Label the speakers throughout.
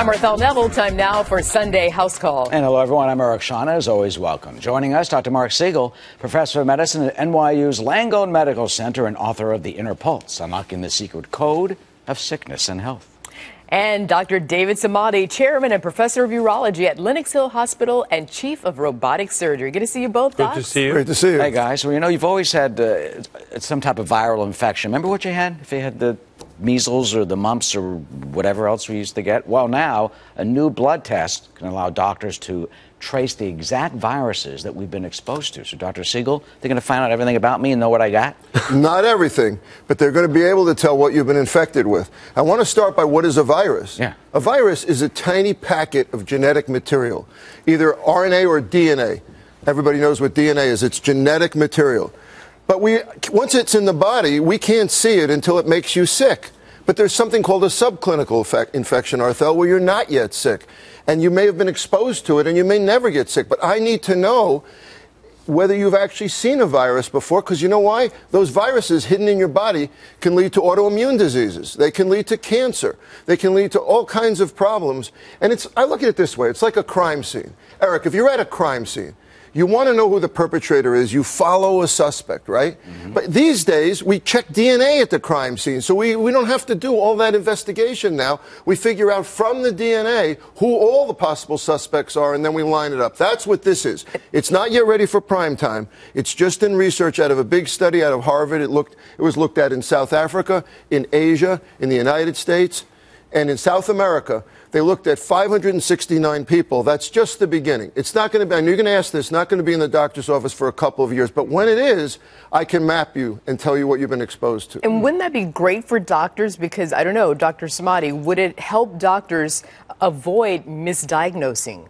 Speaker 1: I'm Marthel Neville. Time now for Sunday House Call.
Speaker 2: And hello, everyone. I'm Eric Shauna. As always, welcome. Joining us, Dr. Marc Siegel, professor of medicine at NYU's Langone Medical Center and author of The Inner Pulse, Unlocking the Secret Code of Sickness and Health.
Speaker 1: And Dr. David Samadi, chairman and professor of urology at Lenox Hill Hospital and chief of robotic surgery. Good to see you both, Doc.
Speaker 3: Good to see you.
Speaker 4: Great to see you.
Speaker 2: Hey, guys. Well, you know, you've always had some type of viral infection. Remember what you had? If you had the measles or the mumps or whatever else we used to get? Well, now, a new blood test can allow doctors to trace the exact viruses that we've been exposed to. So, Dr. Siegel, they're going to find out everything about me and know what I got?
Speaker 4: Not everything, but they're going to be able to tell what you've been infected with. I want to start by what is a virus.
Speaker 2: Yeah.
Speaker 4: A virus is a tiny packet of genetic material, either RNA or DNA. Everybody knows what DNA is. It's genetic material. But once it's in the body, we can't see it until it makes you sick. But there's something called a subclinical infection, Arthel, where you're not yet sick. And you may have been exposed to it, and you may never get sick. But I need to know whether you've actually seen a virus before, because you know why? Those viruses hidden in your body can lead to autoimmune diseases. They can lead to cancer. They can lead to all kinds of problems. And I look at it this way. It's like a crime scene. Eric, if you're at a crime scene, you want to know who the perpetrator is. You follow a suspect, right? Mm-hmm. But these days, we check DNA at the crime scene. So we don't have to do all that investigation now. We figure out from the DNA who all the possible suspects are, and then we line it up. That's what this is. It's not yet ready for prime time. It's just in research out of a big study out of Harvard. It was looked at in South Africa, in Asia, in the United States, and in South America. They looked at 569 people. That's just the beginning. It's not going to be, and you're going to ask this, not going to be in the doctor's office for a couple of years. But when it is, I can map you and tell you what you've been exposed to.
Speaker 1: And wouldn't that be great for doctors? Because, I don't know, Dr. Samadi, would it help doctors avoid misdiagnosing?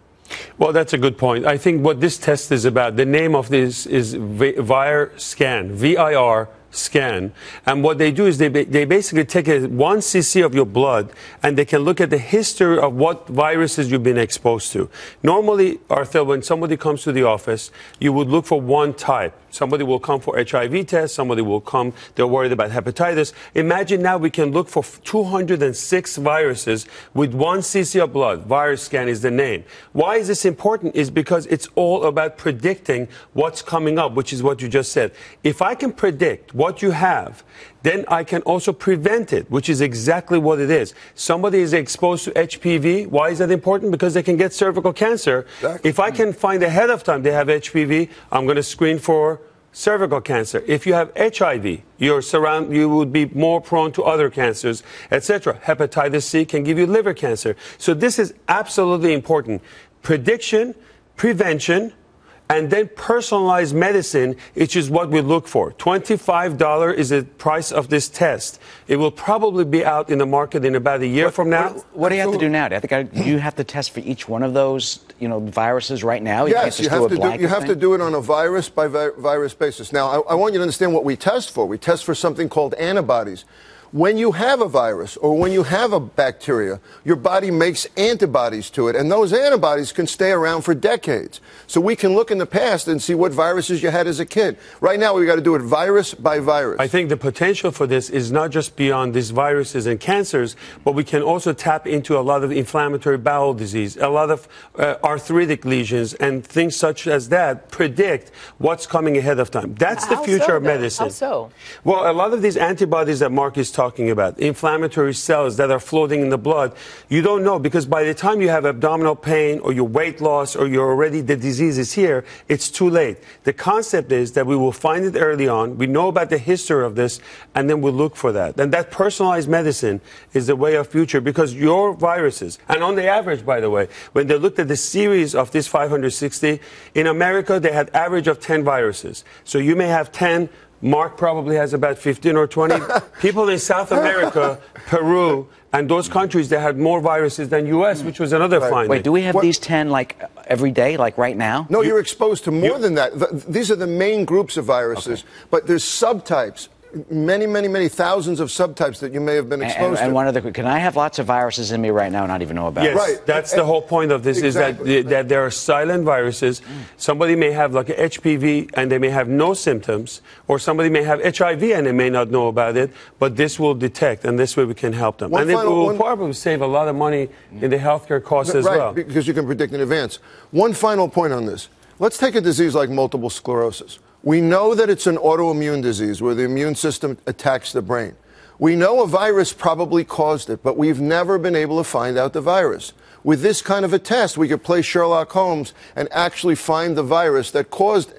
Speaker 3: Well, that's a good point. I think what this test is about, the name of this is VIR scan, VIR scan. And what they do is they basically take 1 cc of your blood and they can look at the history of what viruses you've been exposed to. Normally, Arthur, when somebody comes to the office, you would look for one type. Somebody will come for HIV test. Somebody will come, they're worried about hepatitis. Imagine now we can look for 206 viruses with 1 cc of blood. Virus scan is the name. Why is this important? Is because it's all about predicting what's coming up, which is what you just said. If I can predict what you have, then I can also prevent it, which is exactly what it is. Somebody is exposed to HPV. Why is that important? Because they can get cervical cancer. Exactly. If I can find ahead of time they have HPV, I'm going to screen for cervical cancer. If you have HIV, you would be more prone to other cancers, etc. Hepatitis C can give you liver cancer. So this is absolutely important. Prediction, prevention, and then personalized medicine, which is what we look for. $25 is the price of this test. It will probably be out in the market in about a year from now.
Speaker 2: What do you have to do now? Do you have to test for each one of those, viruses right now?
Speaker 4: Yes, you have to do it on a virus by virus basis. Now, I want you to understand what we test for. We test for something called antibodies. When you have a virus or when you have a bacteria, your body makes antibodies to it, and those antibodies can stay around for decades. So we can look in the past and see what viruses you had as a kid. Right now, we've got to do it virus by virus.
Speaker 3: I think the potential for this is not just beyond these viruses and cancers, but we can also tap into a lot of inflammatory bowel disease, a lot of arthritic lesions, and things such as that predict what's coming ahead of time. That's the future of medicine.
Speaker 1: How so?
Speaker 3: Well, a lot of these antibodies that Marc is talking about, inflammatory cells that are floating in the blood, you don't know, because by the time you have abdominal pain or your weight loss or the disease is here, it's too late. The concept is that we will find it early on, we know about the history of this, and then we'll look for that. And that personalized medicine is the way of future, because your viruses, and on the average, by the way, when they looked at the series of this 560, in America, they had average of 10 viruses. So you may have 10, Marc probably has about 15 or 20. People in South America, Peru, and those countries, they had more viruses than U.S., which was another finding.
Speaker 2: Wait, do we have these 10 every day, like right now?
Speaker 4: No, you're exposed to more than that. These are the main groups of viruses, but there's subtypes. many thousands of subtypes that you may have been exposed to.
Speaker 2: And one other, can I have lots of viruses in me right now and not even know about
Speaker 3: Yes,
Speaker 2: it?
Speaker 4: Right.
Speaker 3: that's the whole point of this,
Speaker 4: Exactly.
Speaker 3: is that there are silent viruses. Somebody may have like a HPV and they may have no symptoms, or somebody may have HIV and they may not know about it, but this will detect, and this way we can help them. And it will probably save a lot of money in the healthcare costs as well.
Speaker 4: Right, because you can predict in advance. One final point on this. Let's take a disease like multiple sclerosis. We know that it's an autoimmune disease where the immune system attacks the brain. We know a virus probably caused it, but we've never been able to find out the virus. With this kind of a test, we could play Sherlock Holmes and actually find the virus that caused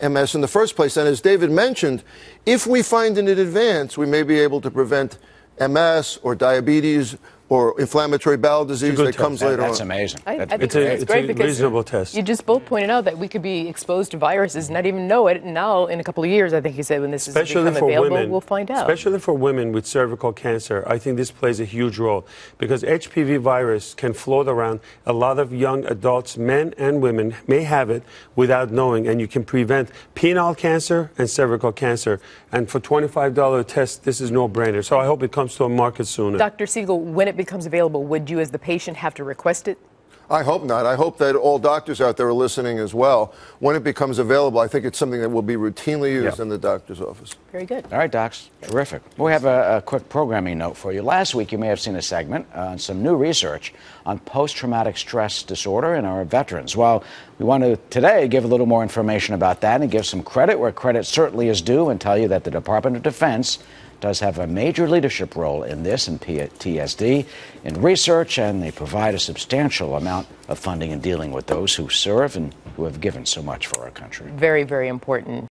Speaker 4: MS in the first place. And as David mentioned, if we find it in advance, we may be able to prevent MS or diabetes or inflammatory bowel disease that comes later on.
Speaker 2: That's amazing.
Speaker 1: I think
Speaker 3: It's
Speaker 1: it's great
Speaker 3: a
Speaker 1: because
Speaker 3: reasonable test.
Speaker 1: you just both pointed out that we could be exposed to viruses and not even know it. And now, in a couple of years, I think you said when this is become available, we'll find out.
Speaker 3: Especially for women with cervical cancer, I think this plays a huge role because HPV virus can float around. A lot of young adults, men and women, may have it without knowing, and you can prevent penile cancer and cervical cancer. And for $25 test, this is no-brainer. So I hope it comes to a market sooner.
Speaker 1: Dr. Siegel, when it becomes available, would you as the patient have to request it?
Speaker 4: I hope not. I hope that all doctors out there are listening as well. When it becomes available, I think it's something that will be routinely used in the doctor's office.
Speaker 1: Very good.
Speaker 2: All right, docs. Terrific. We have a quick programming note for you. Last week, you may have seen a segment on some new research on post-traumatic stress disorder in our veterans. Well, we want to today give a little more information about that and give some credit where credit certainly is due and tell you that the Department of Defense does have a major leadership role in this and PTSD in research, and they provide a substantial amount of funding in dealing with those who serve and who have given so much for our country.
Speaker 1: Very, very important.